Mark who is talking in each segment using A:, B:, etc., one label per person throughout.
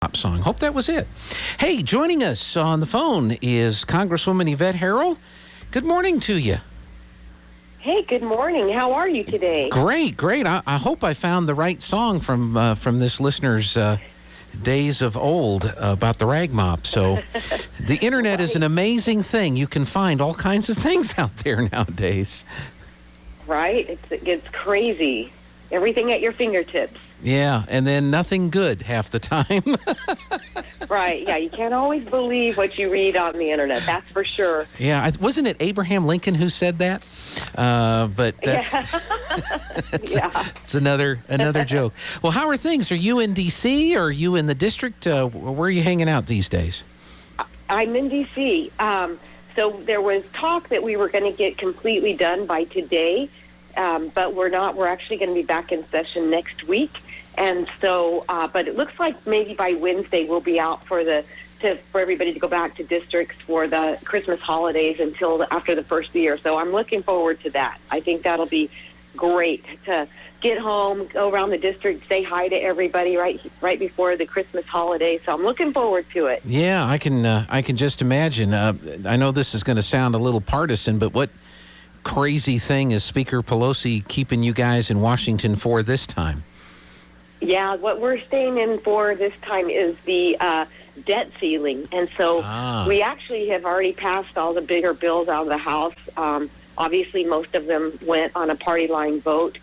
A: Pop song. Hope that was it. Hey, joining us on the phone is Congresswoman Yvette Herrell. Good morning to you.
B: Hey, good morning. How are you today?
A: Great. I hope I found the right song from this listener's days of old about the rag mop. So the internet is an amazing thing. You can find all kinds of things out there nowadays.
B: Right? It's crazy. Everything at your fingertips.
A: Yeah, and then nothing good half the time.
B: Right, yeah, you can't always believe what you read on the internet, that's for sure.
A: Yeah, wasn't it Abraham Lincoln who said that? But that's, it's another joke. Well, how are things? Are you in D.C. or are you in the district? Where are you hanging out these days?
B: I'm in D.C. So there was talk that we were going to get completely done by today, but we're not. We're actually going to be back in session next week. And so, but it looks like maybe by Wednesday we'll be out for everybody to go back to districts for the Christmas holidays until after the first of the year. So I'm looking forward to that. I think that'll be great to get home, go around the district, say hi to everybody right before the Christmas holiday. So I'm looking forward to it.
A: Yeah, I can just imagine. I know this is going to sound a little partisan, but what crazy thing is Speaker Pelosi keeping you guys in Washington for this time?
B: Yeah, what we're staying in for this time is the debt ceiling. And so we actually have already passed all the bigger bills out of the House. Obviously, most of them went on a party line vote.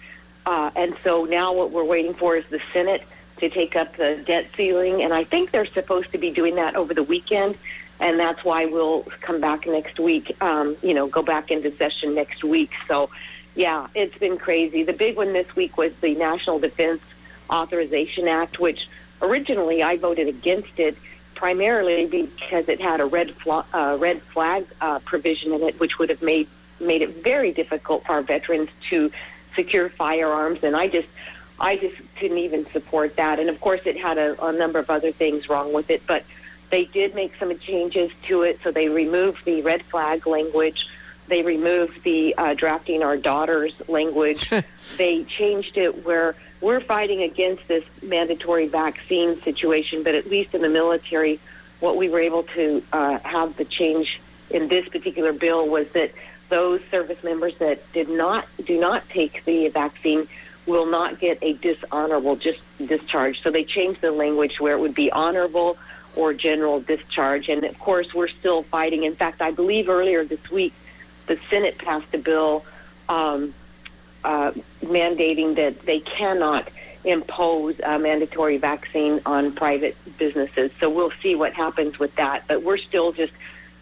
B: And so now what we're waiting for is the Senate to take up the debt ceiling. And I think they're supposed to be doing that over the weekend. And that's why we'll come back next week, go back into session next week. So, yeah, it's been crazy. The big one this week was the National Defense Authorization Act, which originally I voted against it primarily because it had a red flag provision in it, which would have made it very difficult for our veterans to secure firearms, and I just couldn't even support that. And of course, it had a number of other things wrong with it, but they did make some changes to it. So they removed the red flag language. They removed the drafting our daughters language. They changed it where we're fighting against this mandatory vaccine situation, but at least in the military, what we were able to have the change in this particular bill was that those service members that do not take the vaccine will not get a dishonorable discharge. So they changed the language where it would be honorable or general discharge. And of course, we're still fighting. In fact, I believe earlier this week, the Senate passed a bill mandating that they cannot impose a mandatory vaccine on private businesses. So we'll see what happens with that. But we're still just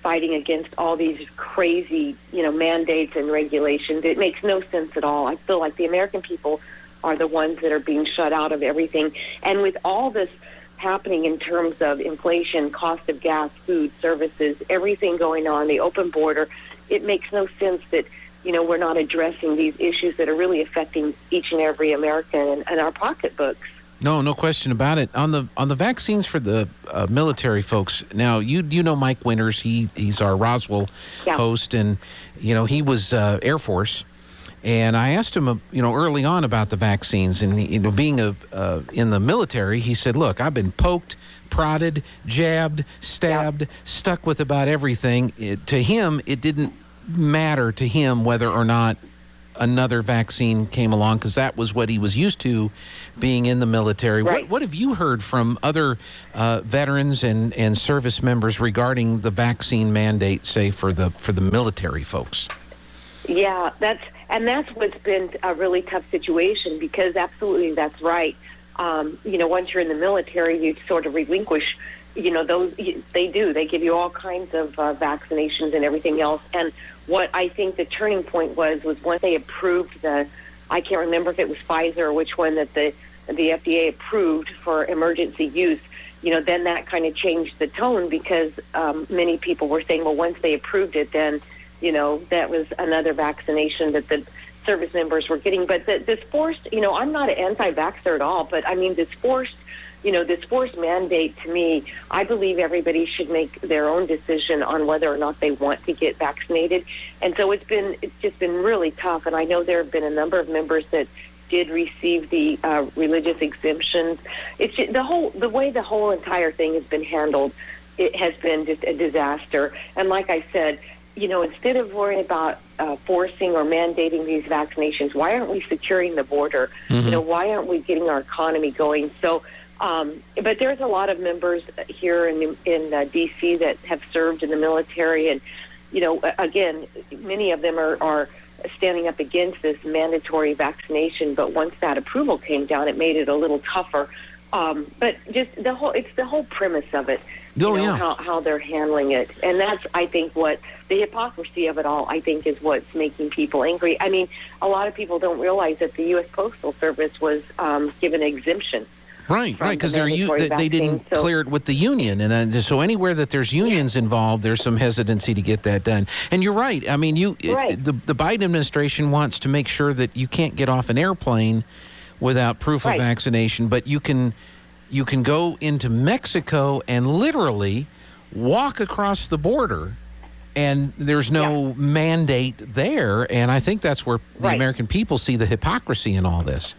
B: fighting against all these crazy, mandates and regulations. It makes no sense at all. I feel like the American people are the ones that are being shut out of everything. And with all this happening in terms of inflation, cost of gas, food, services, everything going on, the open border, it makes no sense that we're not addressing these issues that are really affecting each and every American and our pocketbooks.
A: No question about it. On the vaccines for the military folks. Now you know Mike Winters. He's our Roswell host, and he was Air Force. And I asked him, early on about the vaccines, and being in the military, he said, "Look, I've been poked, prodded, jabbed, stabbed, stuck with about everything." To him, it didn't matter to him whether or not another vaccine came along, because that was what he was used to being in the military.
B: Right.
A: What have you heard from other veterans and service members regarding the vaccine mandate, say for the military folks?
B: Yeah, that's what's been a really tough situation, because absolutely that's right. Once you're in the military, you sort of relinquish, they give you all kinds of vaccinations and everything else. And what I think the turning point was once they approved I can't remember if it was Pfizer or which one that the FDA approved for emergency use, then that kind of changed the tone, because many people were saying, well, once they approved it, then, that was another vaccination that the service members were getting. But this forced, I'm not an anti-vaxxer at all, but I mean, this forced mandate, to me, I believe everybody should make their own decision on whether or not they want to get vaccinated. And so it's just been really tough. And I know there have been a number of members that did receive the religious exemptions. It's just the way the whole entire thing has been handled. It has been just a disaster. And like I said, instead of worrying about forcing or mandating these vaccinations, why aren't we securing the border?
A: Mm-hmm.
B: Why aren't we getting our economy going? So, but there's a lot of members here in D.C. that have served in the military, and again, many of them are standing up against this mandatory vaccination. But once that approval came down, it made it a little tougher. But just it's the whole premise of it. How they're handling it. And that's, I think, what the hypocrisy of it all, I think, is what's making people angry. I mean, a lot of people don't realize that the U.S. Postal Service was given an exemption.
A: Right, because they didn't clear it with the union. And so anywhere that there's unions involved, there's some hesitancy to get that done. And you're right. I mean, the Biden administration wants to make sure that you can't get off an airplane without proof of vaccination, but you can go into Mexico and literally walk across the border, and there's no mandate there. And I think that's where the American people see the hypocrisy in all this.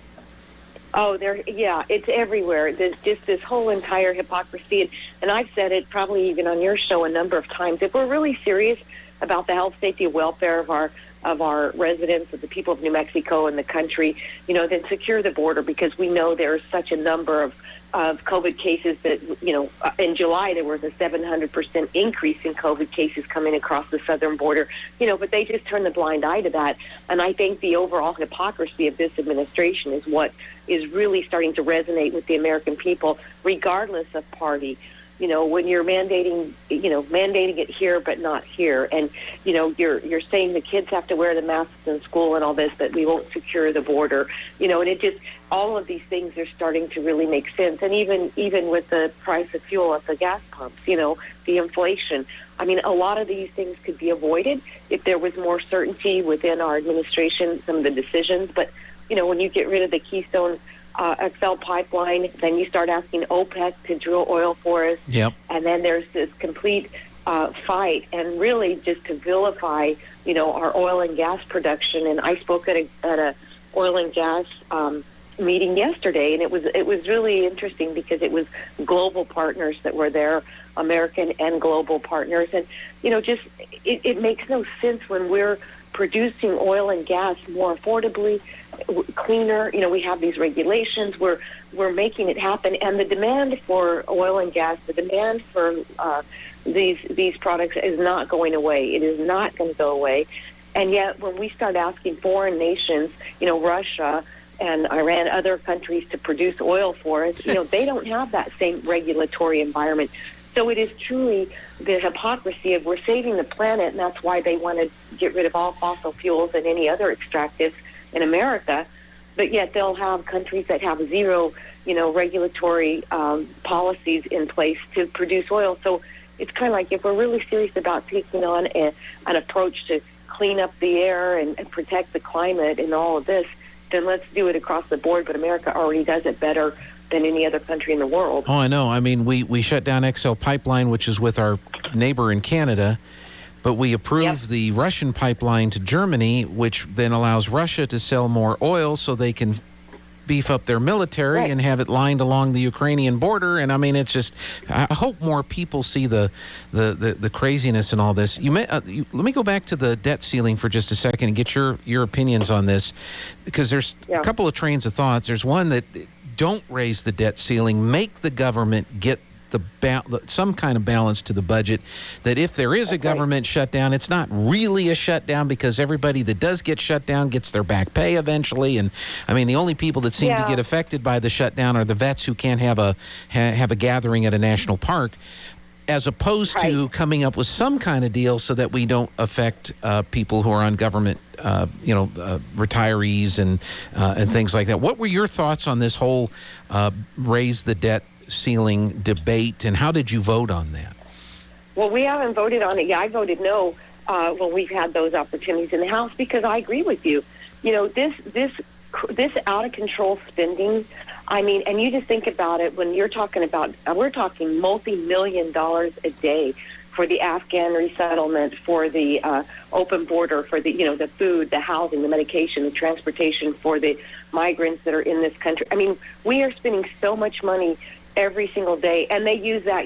B: Oh, it's everywhere. There's just this whole entire hypocrisy. And I've said it probably even on your show a number of times. If we're really serious about the health, safety, and welfare of our residents, of the people of New Mexico and the country, then secure the border, because we know there's such a number of COVID cases that, in July there was a 700% increase in COVID cases coming across the southern border, but they just turn the blind eye to that. And I think the overall hypocrisy of this administration is what is really starting to resonate with the American people, regardless of party. When you're mandating it here but not here, and you're saying the kids have to wear the masks in school and all this, but we won't secure the border, and it just, all of these things are starting to really make sense. And even with the price of fuel at the gas pumps, the inflation. I mean, a lot of these things could be avoided if there was more certainty within our administration, some of the decisions. But when you get rid of the Keystone XL pipeline, then you start asking OPEC to drill oil for us.
A: Yep.
B: And then there's this complete fight, and really just to vilify, our oil and gas production. And I spoke at a oil and gas meeting yesterday, and it was really interesting because it was global partners that were there, American and global partners. And it makes no sense when we're producing oil and gas more affordably, cleaner. We have these regulations. We're making it happen, and the demand for oil and gas, the demand for these products is not going away. It is not going to go away. And yet, when we start asking foreign nations, Russia and Iran, other countries, to produce oil for us, they don't have that same regulatory environment. So it is truly the hypocrisy of, we're saving the planet, and that's why they want to get rid of all fossil fuels and any other extractives in America. But yet they'll have countries that have zero, regulatory policies in place to produce oil. So it's kind of like, if we're really serious about taking on an approach to clean up the air and protect the climate and all of this, then let's do it across the board. But America already does it better than any other country in the world.
A: Oh, I know. I mean, we shut down XL Pipeline, which is with our neighbor in Canada, but we approved the Russian pipeline to Germany, which then allows Russia to sell more oil so they can beef up their military and have it lined along the Ukrainian border. And I mean, it's just, I hope more people see the craziness in all this. Let me go back to the debt ceiling for just a second and get your opinions on this, because there's a couple of trains of thoughts. There's one that, don't raise the debt ceiling, make the government get some kind of balance to the budget, that if there is a government shutdown, it's not really a shutdown, because everybody that does get shut down gets their back pay eventually. And I mean, the only people that seem to get affected by the shutdown are the vets who can't have a gathering at a national park, as opposed to coming up with some kind of deal so that we don't affect people who are on government, retirees and things like that. What were your thoughts on this whole raise the debt ceiling debate, and how did you vote on that?
B: Well, we haven't voted on it yet. I voted no when we've had those opportunities in the House, because I agree with you. This out of control spending, I mean, and you just think about it, when you're talking about, we're talking multi-million dollars a day for the Afghan resettlement, for the open border, for the the food, the housing, the medication, the transportation for the migrants that are in this country. I mean, we are spending so much money every single day, and they use that,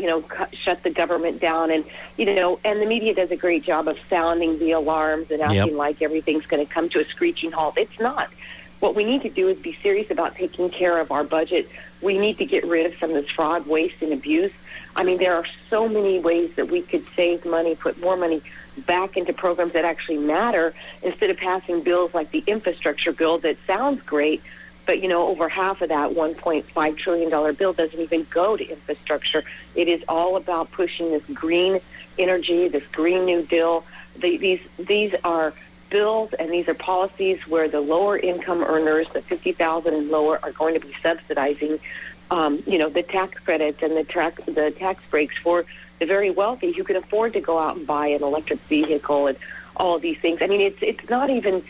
B: shut the government down, and and the media does a great job of sounding the alarms and acting like everything's going to come to a screeching halt. It's not. What we need to do is be serious about taking care of our budget. We need to get rid of some of this fraud, waste, and abuse. I mean, there are so many ways that we could save money, put more money back into programs that actually matter, instead of passing bills like the infrastructure bill that sounds great, but, over half of that $1.5 trillion bill doesn't even go to infrastructure. It is all about pushing this green energy, this Green New Deal. These are bills and these are policies where the lower income earners, the 50,000 and lower, are going to be subsidizing, the tax credits and the tax breaks for the very wealthy who can afford to go out and buy an electric vehicle and all of these things. I mean, it's not even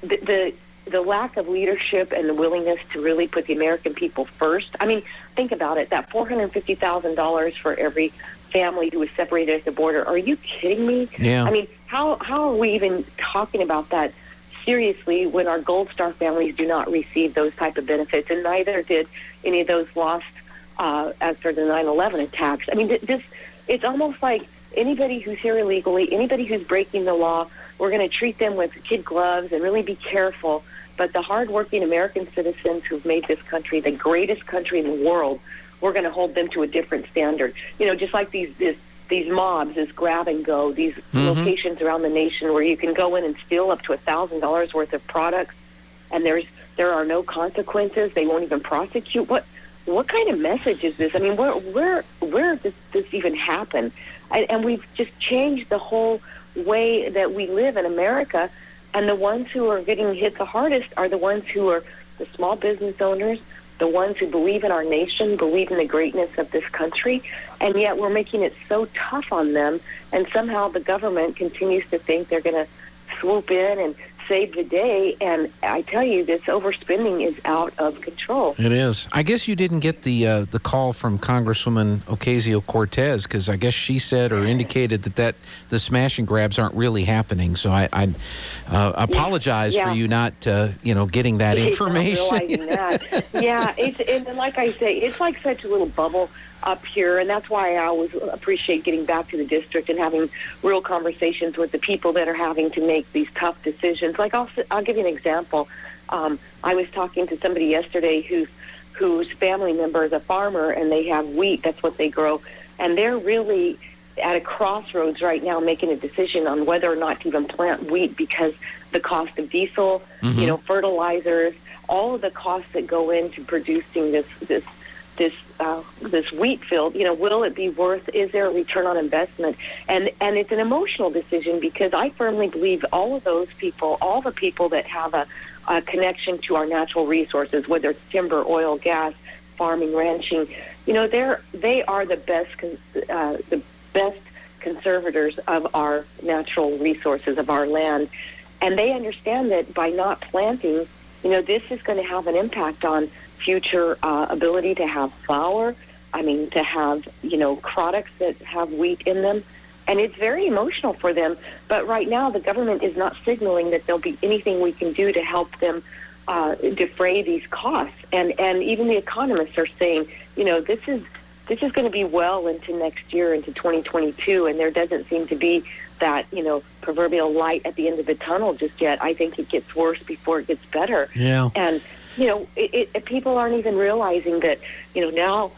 B: the lack of leadership and the willingness to really put the American people first. I mean, think about it. That $450,000 for every family who was separated at the border. Are you kidding me?
A: Yeah.
B: I mean, how are we even talking about that seriously when our Gold Star families do not receive those type of benefits, and neither did any of those lost after the 9/11 attacks? I mean, it's almost like anybody who's here illegally, anybody who's breaking the law, we're going to treat them with kid gloves and really be careful. But the hardworking American citizens who've made this country the greatest country in the world, we're going to hold them to a different standard. Just like these mobs, this grab and go, these locations around the nation where you can go in and steal up to $1,000 worth of products, and there are no consequences. They won't even prosecute. What kind of message is this? I mean, where does this even happen? And we've just changed the whole way that we live in America. And the ones who are getting hit the hardest are the ones who are the small business owners, the ones who believe in our nation, believe in the greatness of this country, and yet we're making it so tough on them, and somehow the government continues to think they're going to swoop in and save the day. And I tell you, this overspending is out of control.
A: It is. I guess you didn't get the call from Congresswoman Ocasio-Cortez, because I guess she said or indicated that the smash and grabs aren't really happening. So I apologize for you not getting that information.
B: Not realizing that. Yeah, and like I say, it's like such a little bubble up here, and that's why I always appreciate getting back to the district and having real conversations with the people that are having to make these tough decisions. Like I'll give you an example. I was talking to somebody yesterday whose family member is a farmer, and they have wheat. That's what they grow, and they're really at a crossroads right now, making a decision on whether or not to even plant wheat because the cost of diesel, fertilizers, all of the costs that go into producing this wheat field, will it be worth, is there a return on investment? And it's an emotional decision, because I firmly believe all of those people, all the people that have a connection to our natural resources, whether it's timber, oil, gas, farming, ranching, they are the best conservators of our natural resources, of our land. And they understand that by not planting, this is going to have an impact on future ability to have flour, to have, products that have wheat in them. And it's very emotional for them. But right now, the government is not signaling that there'll be anything we can do to help them defray these costs. And even the economists are saying, this is going to be well into next year, into 2022, and there doesn't seem to be that, proverbial light at the end of the tunnel just yet. I think it gets worse before it gets better.
A: Yeah.
B: And people aren't even realizing that, now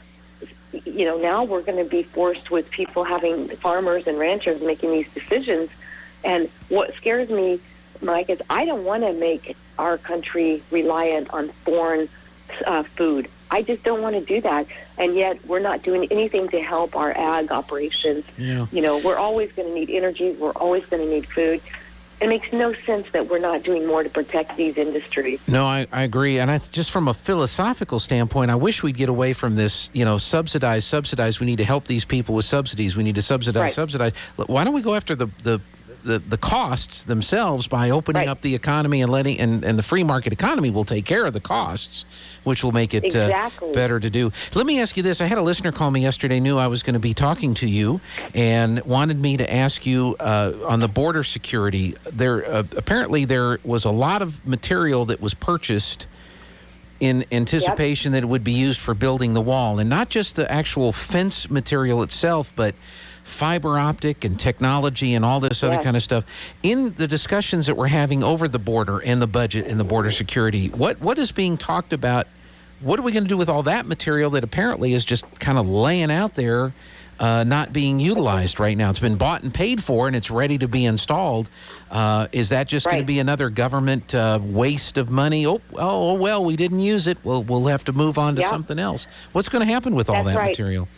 B: we're going to be forced with people having farmers and ranchers making these decisions. And what scares me, Mike, is I don't want to make our country reliant on foreign food. I just don't want to do that. And yet we're not doing anything to help our ag operations.
A: Yeah.
B: We're always going to need energy. We're always going to need food. It makes no sense that we're not doing more to protect these industries.
A: No, I agree. And just from a philosophical standpoint, I wish we'd get away from this, subsidize. We need to help these people with subsidies. We need to subsidize. Why don't we go after the the costs themselves by opening up the economy and letting and the free market economy will take care of the costs, which will make it better to do. Let me ask you this. I had a listener call me yesterday, knew I was going to be talking to you, and wanted me to ask you on the border security. There apparently there was a lot of material that was purchased in anticipation that it would be used for building the wall, and not just the actual fence material itself, but fiber optic and technology and all this other kind of stuff. In the discussions that we're having over the border and the budget and the border security, what is being talked about? What are we going to do with all that material that apparently is just kind of laying out there, not being utilized right now? It's been bought and paid for, and it's ready to be installed. Is that just going to be another government waste of money? Oh, well, we didn't use it. We'll have to move on to something else. What's going to happen with all that material?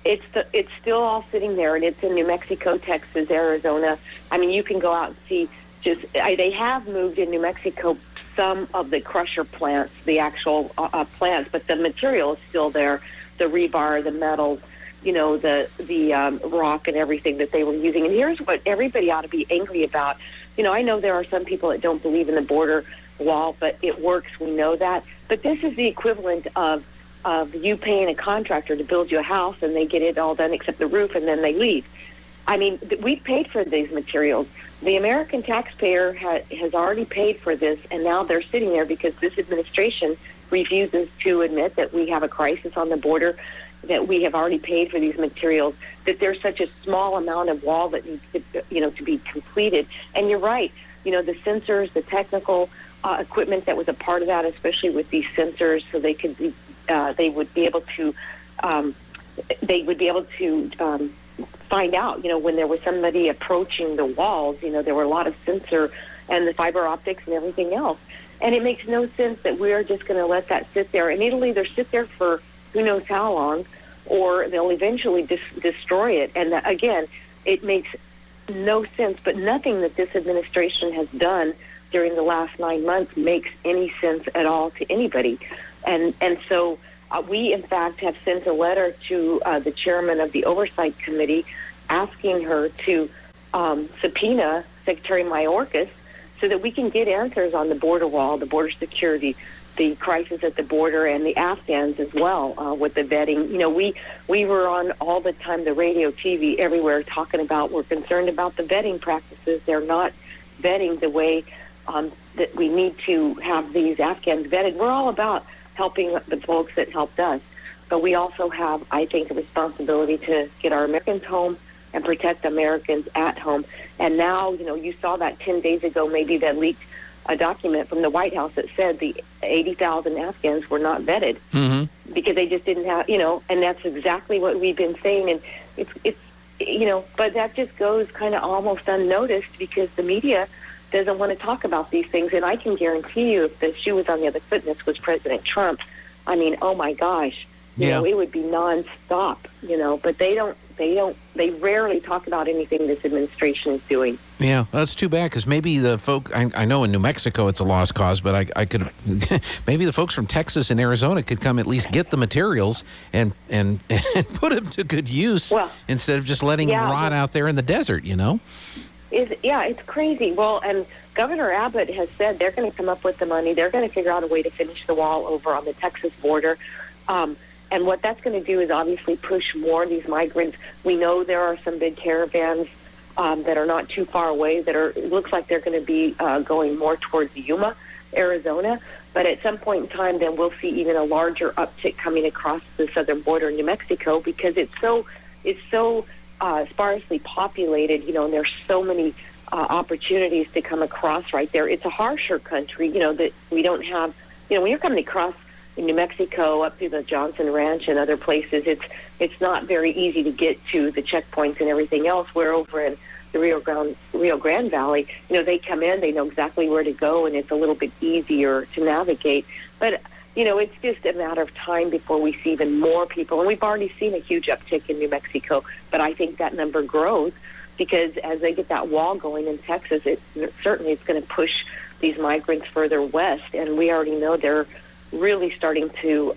B: It's still all sitting there, and it's in New Mexico, Texas, Arizona. I mean, you can go out and see. They have moved in New Mexico some of the crusher plants, the actual plants, but the material is still there. The rebar, the metals, the rock and everything that they were using. And here's what everybody ought to be angry about. I know there are some people that don't believe in the border wall, but it works. We know that. But this is the equivalent of you paying a contractor to build you a house, and they get it all done except the roof, and then they leave. I mean, we've paid for these materials. The American taxpayer has already paid for this, and now they're sitting there because this administration refuses to admit that we have a crisis on the border, that we have already paid for these materials, that there's such a small amount of wall that needs to be completed. And you're right. The sensors, the technical equipment that was a part of that, especially with these sensors, so they could be, they would be able to find out, when there was somebody approaching the walls. There were a lot of sensor and the fiber optics and everything else. And it makes no sense that we're just going to let that sit there. And it'll either sit there for who knows how long, or they'll eventually destroy it. And again, it makes no sense. But nothing that this administration has done during the last 9 months makes any sense at all to anybody. And so we, in fact, have sent a letter to the chairman of the Oversight Committee asking her to subpoena Secretary Mayorkas so that we can get answers on the border wall, the border security, the crisis at the border, and the Afghans as well with the vetting. We were on all the time, the radio, TV, everywhere, talking about we're concerned about the vetting practices. They're not vetting the way that we need to have these Afghans vetted. We're all about helping the folks that helped us. But we also have, I think, a responsibility to get our Americans home and protect Americans at home. And now, you saw that 10 days ago, maybe that leaked a document from the White House that said the 80,000 Afghans were not vetted because they just didn't have, and that's exactly what we've been saying. And it's but that just goes kind of almost unnoticed because the media doesn't want to talk about these things. And I can guarantee you if the shoe was on the other foot and this was President Trump, I mean, oh my gosh, it would be nonstop, but they rarely talk about anything this administration is doing.
A: Yeah, that's too bad because maybe the folk, I know in New Mexico it's a lost cause, but I could, maybe the folks from Texas and Arizona could come at least get the materials and put them to good use instead of just letting them rot out there in the desert,
B: It's crazy. Well, and Governor Abbott has said they're going to come up with the money. They're going to figure out a way to finish the wall over on the Texas border. And what that's going to do is obviously push more of these migrants. We know there are some big caravans that are not too far away that it looks like they're going to be going more towards Yuma, Arizona. But at some point in time, then we'll see even a larger uptick coming across the southern border in New Mexico because it's so sparsely populated, and there's so many opportunities to come across right there. It's a harsher country, that we don't have, when you're coming across in New Mexico up through the Johnson Ranch and other places, it's not very easy to get to the checkpoints and everything else. Where over in the Rio Grande Valley, they come in, they know exactly where to go, and it's a little bit easier to navigate. But it's just a matter of time before we see even more people. And we've already seen a huge uptick in New Mexico, but I think that number grows because as they get that wall going in Texas, certainly it's going to push these migrants further west. And we already know they're really starting to,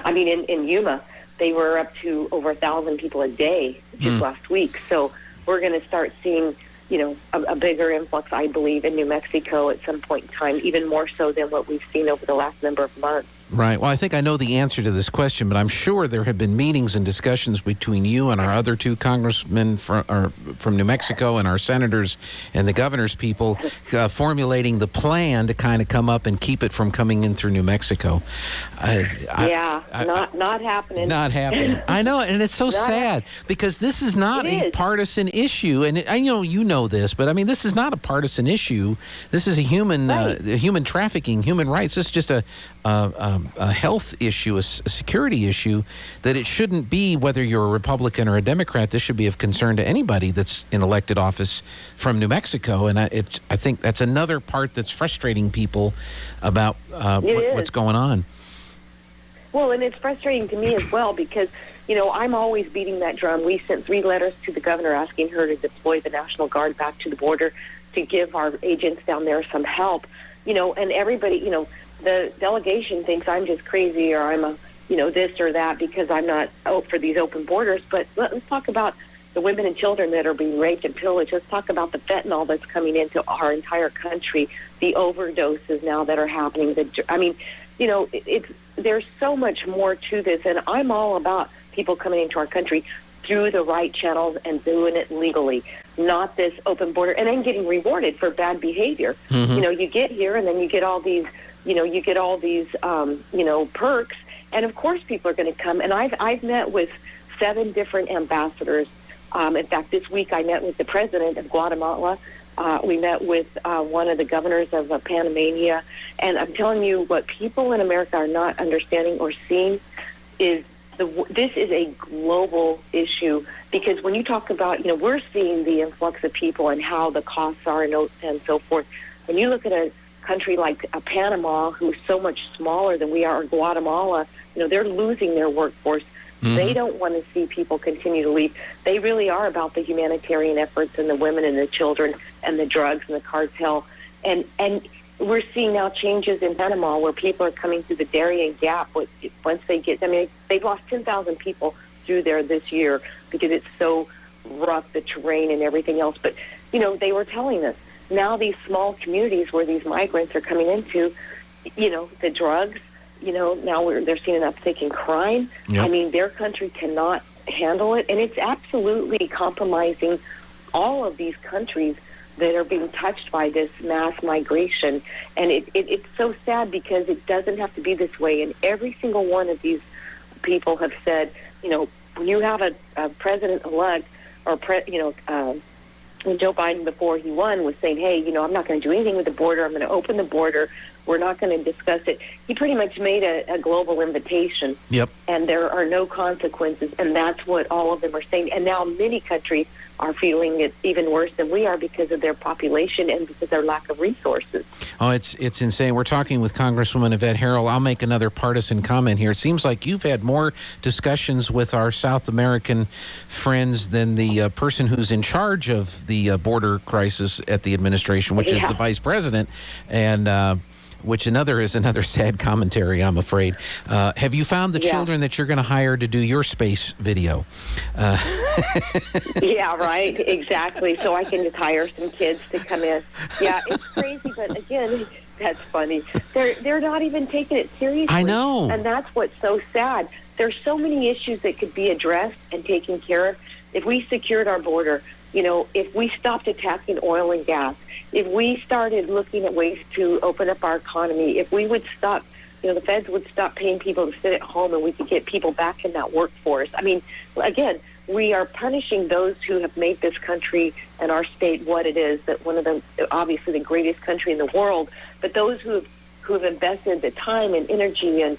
B: in Yuma, they were up to over 1,000 people a day just last week. So we're going to start seeing a bigger influx, I believe, in New Mexico at some point in time, even more so than what we've seen over the last number of months.
A: Right. Well, I think I know the answer to this question, but I'm sure there have been meetings and discussions between you and our other two congressmen from New Mexico and our senators and the governor's people formulating the plan to kind of come up and keep it from coming in through New Mexico.
B: Not happening.
A: Not happening. I know, and it's so sad because this is not a partisan issue, and I know you know this, but I mean, this is not a partisan issue. This is a human trafficking, human rights. This is just a health issue, a security issue, that it shouldn't be whether you're a Republican or a Democrat. This should be of concern to anybody that's in elected office from New Mexico. And I think that's another part that's frustrating people about what's going on.
B: Well, and it's frustrating to me as well because, I'm always beating that drum. We sent 3 letters to the governor asking her to deploy the National Guard back to the border to give our agents down there some help, and everybody, the delegation thinks I'm just crazy or I'm this or that because I'm not out for these open borders. But let's talk about the women and children that are being raped and pillaged. Let's talk about the fentanyl that's coming into our entire country, the overdoses now that are happening. There's so much more to this, and I'm all about people coming into our country through the right channels and doing it legally, not this open border, and then getting rewarded for bad behavior. Mm-hmm. You get here and then you get all these perks, and of course people are going to come. And I've met with 7 different ambassadors. In fact, this week I met with the president of Guatemala. We met with one of the governors of Panamania, and I'm telling you, what people in America are not understanding or seeing is this is a global issue. Because when you talk about, we're seeing the influx of people and how the costs are and so forth. When you look at a country like Panama, who's so much smaller than we are, or Guatemala, they're losing their workforce. Mm-hmm. They don't want to see people continue to leave. They really are about the humanitarian efforts and the women and the children and the drugs and the cartel. And we're seeing now changes in Panama where people are coming through the Darien Gap. Once they get, they've lost 10,000 people through there this year because it's so rough, the terrain and everything else. But, they were telling us, now these small communities where these migrants are coming into, the drugs, now they're seeing an uptick in crime. Yep. Their country cannot handle it, and it's absolutely compromising all of these countries that are being touched by this mass migration. And it's so sad because it doesn't have to be this way. And every single one of these people have said, when you have a president-elect or when Joe Biden, before he won, was saying, hey, I'm not going to do anything with the border. I'm going to open the border. We're not going to discuss it. He pretty much made a global invitation. Yep. And there are no consequences. And that's what all of them are saying. And now many countries are feeling it even worse than we are because of their population and because of their lack of resources.
A: Oh, it's insane. We're talking with Congresswoman Yvette Herrell. I'll make another partisan comment here. It seems like you've had more discussions with our South American friends than the person who's in charge of the border crisis at the administration, which is the vice president, and which is another sad commentary, I'm afraid. Have you found the children that you're going to hire to do your space video?
B: Yeah, right. Exactly. So I can just hire some kids to come in. Yeah, it's crazy, but again, that's funny. They're not even taking it seriously.
A: I know.
B: And that's what's so sad. There's so many issues that could be addressed and taken care of if we secured our border. If we stopped attacking oil and gas, if we started looking at ways to open up our economy, if we would stop, the feds would stop paying people to sit at home and we could get people back in that workforce. Again, we are punishing those who have made this country and our state what it is, that one of them, obviously the greatest country in the world, but those who have invested the time and energy and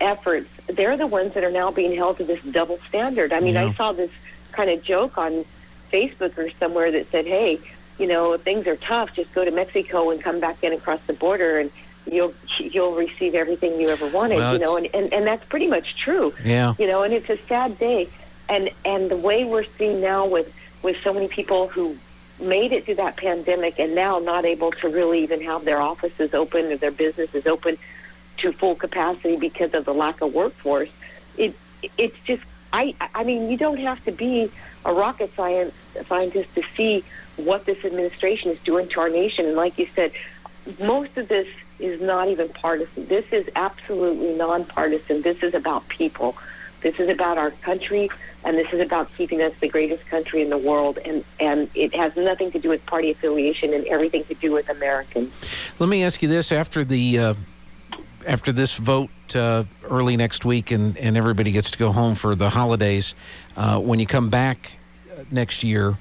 B: efforts, they're the ones that are now being held to this double standard. I saw this kind of joke on Facebook or somewhere that said, hey, if things are tough, just go to Mexico and come back in across the border and you'll receive everything you ever wanted, and that's pretty much true. Yeah. And it's a sad day. And the way we're seeing now with so many people who made it through that pandemic and now not able to really even have their offices open or their businesses open to full capacity because of the lack of workforce, it's just I mean, you don't have to be a rocket scientist to see what this administration is doing to our nation. And like you said, most of this is not even partisan. This is absolutely nonpartisan. This is about people. This is about our country, and this is about keeping us the greatest country in the world. And it has nothing to do with party affiliation and everything to do with Americans.
A: Let me ask you this: after this vote early next week, and everybody gets to go home for the holidays, when you come back next year,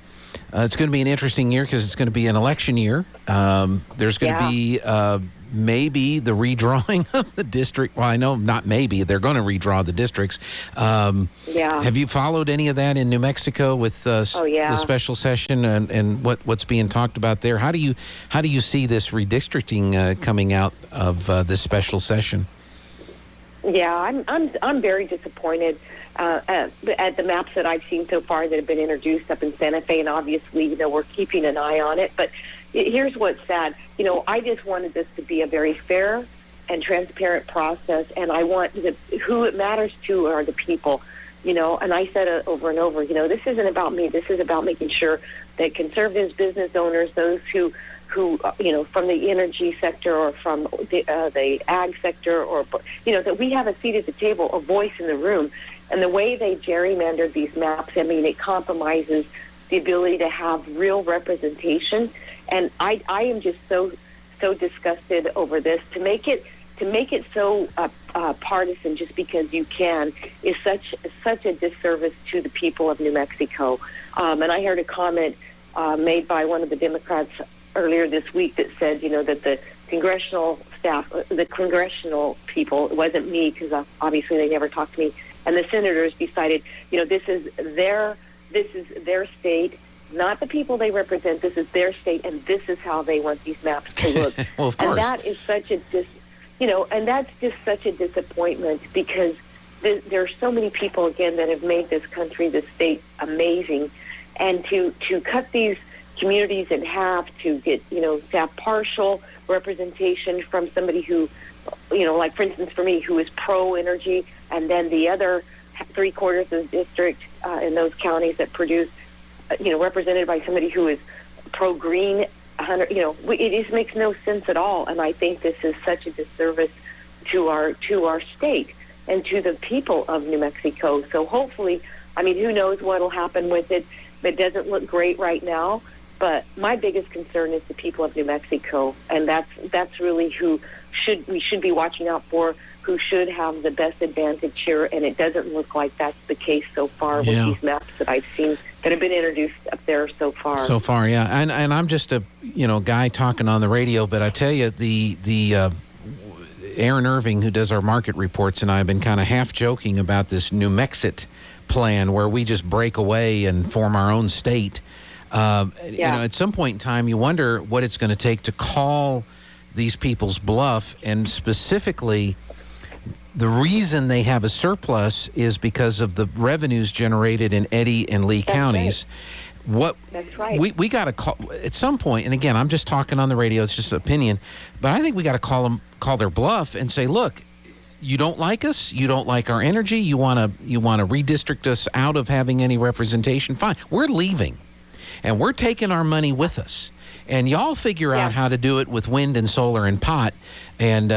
A: it's going to be an interesting year because it's going to be an election year. There's going to be maybe the redrawing of the district. Well, I know not maybe. They're going to redraw the districts. Have you followed any of that in New Mexico with the special session and what's being talked about there? How do you see this redistricting coming out of this special session?
B: Yeah, I'm very disappointed at the maps that I've seen so far that have been introduced up in Santa Fe, and obviously, we're keeping an eye on it. But here's what's sad. I just wanted this to be a very fair and transparent process, and I want who it matters to are the people. And I said it over and over. This isn't about me. This is about making sure that conservatives, business owners, those who from the energy sector or from the ag sector, or that we have a seat at the table, a voice in the room. And the way they gerrymandered these maps, I mean, it compromises the ability to have real representation. And I am just so disgusted over this. To make it so partisan just because you can is such a disservice to the people of New Mexico. And I heard a comment made by one of the Democrats earlier this week that said, that the congressional staff, the congressional people, it wasn't me because obviously they never talked to me, and the senators decided, this is their state, not the people they represent. This is their state, and this is how they want these maps to look.
A: Well, of course.
B: And that is such a and that's just such a disappointment because there are so many people again that have made this country, this state, amazing, and to cut these communities in half, to get to have partial representation from somebody who, like for instance for me, who is pro energy, and then the other 3/4 of the district in those counties that produce, represented by somebody who is pro green. It just makes no sense at all, and I think this is such a disservice to our state and to the people of New Mexico. So hopefully, I mean, who knows what will happen with it? It doesn't look great right now. But my biggest concern is the people of New Mexico, and that's really who we should be watching out for, who should have the best advantage here, and it doesn't look like that's the case so far with these maps that I've seen that have been introduced up there so far.
A: So far, yeah, and I'm just a guy talking on the radio, but I tell you, the Aaron Irving, who does our market reports, and I have been kind of half joking about this New Mexit plan where we just break away and form our own state. At some point in time, you wonder what it's going to take to call these people's bluff, and specifically, the reason they have a surplus is because of the revenues generated in Eddy and Lee counties.
B: Right. That's right.
A: We got to call at some point, and again, I'm just talking on the radio; it's just an opinion, but I think we got to call their bluff and say, look. You don't like us. You don't like our energy. You want to redistrict us out of having any representation. Fine, we're leaving. And we're taking our money with us, and y'all figure out how to do it with wind and solar and pot, and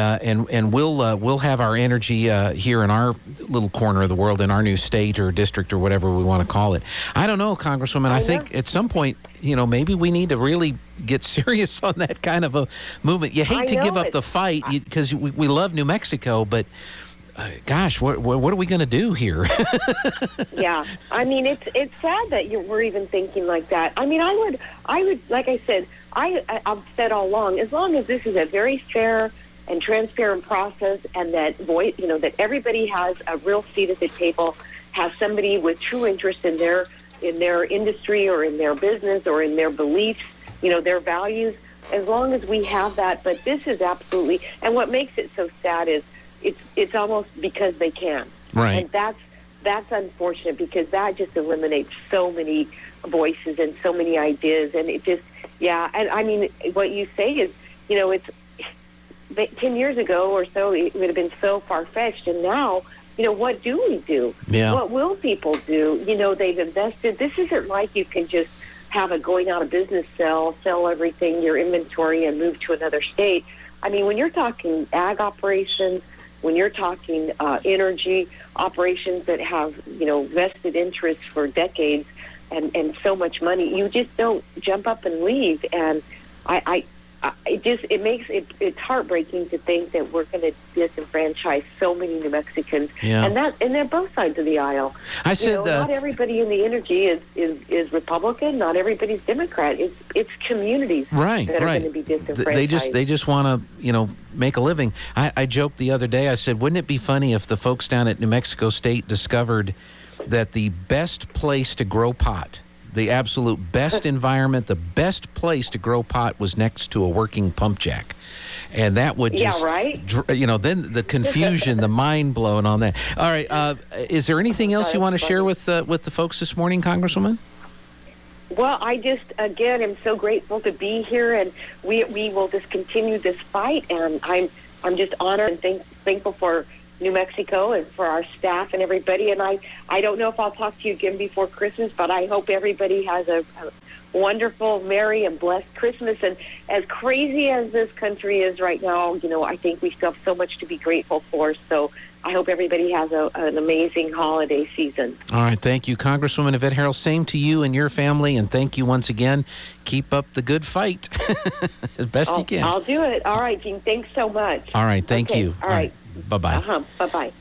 A: we'll have our energy here in our little corner of the world, in our new state or district or whatever we want to call it. I don't know, Congresswoman. I think at some point, maybe we need to really get serious on that kind of a movement. You hate to give up the fight because we love New Mexico, but. Gosh, what are we going to do here?
B: Yeah, I mean, it's sad that we're even thinking like that. I mean, I would, like I said, I've said all along, as long as this is a very fair and transparent process, and that that everybody has a real seat at the table, has somebody with true interest in their industry or in their business or in their beliefs, their values. As long as we have that, but this is absolutely, and what makes it so sad is. It's almost because they can.
A: Right.
B: And that's unfortunate because that just eliminates so many voices and so many ideas. And it just, and I mean, what you say is, it's 10 years ago or so, it would have been so far-fetched. And now what do we do?
A: Yeah.
B: What will people do? They've invested. This isn't like you can just have a going out of business sell everything, your inventory, and move to another state. I mean, when you're talking ag operations, when you're talking energy operations that have, vested interests for decades and so much money, you just don't jump up and leave. And it's heartbreaking to think that we're going to disenfranchise so many New Mexicans, and they're both sides of the aisle.
A: I said
B: not everybody in the energy is Republican. Not everybody's Democrat. It's communities that are going to be disenfranchised.
A: They just want to make a living. I joked the other day. I said, wouldn't it be funny if the folks down at New Mexico State discovered that the best place to grow pot, the absolute best environment, the best place to grow pot was next to a working pump jack. And that would just, then the confusion, the mind blowing on that. All right. Is there anything else you want to share with the folks this morning, Congresswoman?
B: Well, I just, again, am so grateful to be here, and we will just continue this fight. And I'm just honored and thankful for New Mexico and for our staff and everybody. And I don't know if I'll talk to you again before Christmas, but I hope everybody has a wonderful, merry, and blessed Christmas. And as crazy as this country is right now, I think we still have so much to be grateful for. So I hope everybody has an amazing holiday season.
A: All right. Thank you, Congresswoman Yvette Herrell. Same to you and your family. And thank you once again. Keep up the good fight as best you can.
B: I'll do it. All right, Gene. Thanks so much.
A: All right. Thank you.
B: All right.
A: Bye-bye.
B: Bye-bye.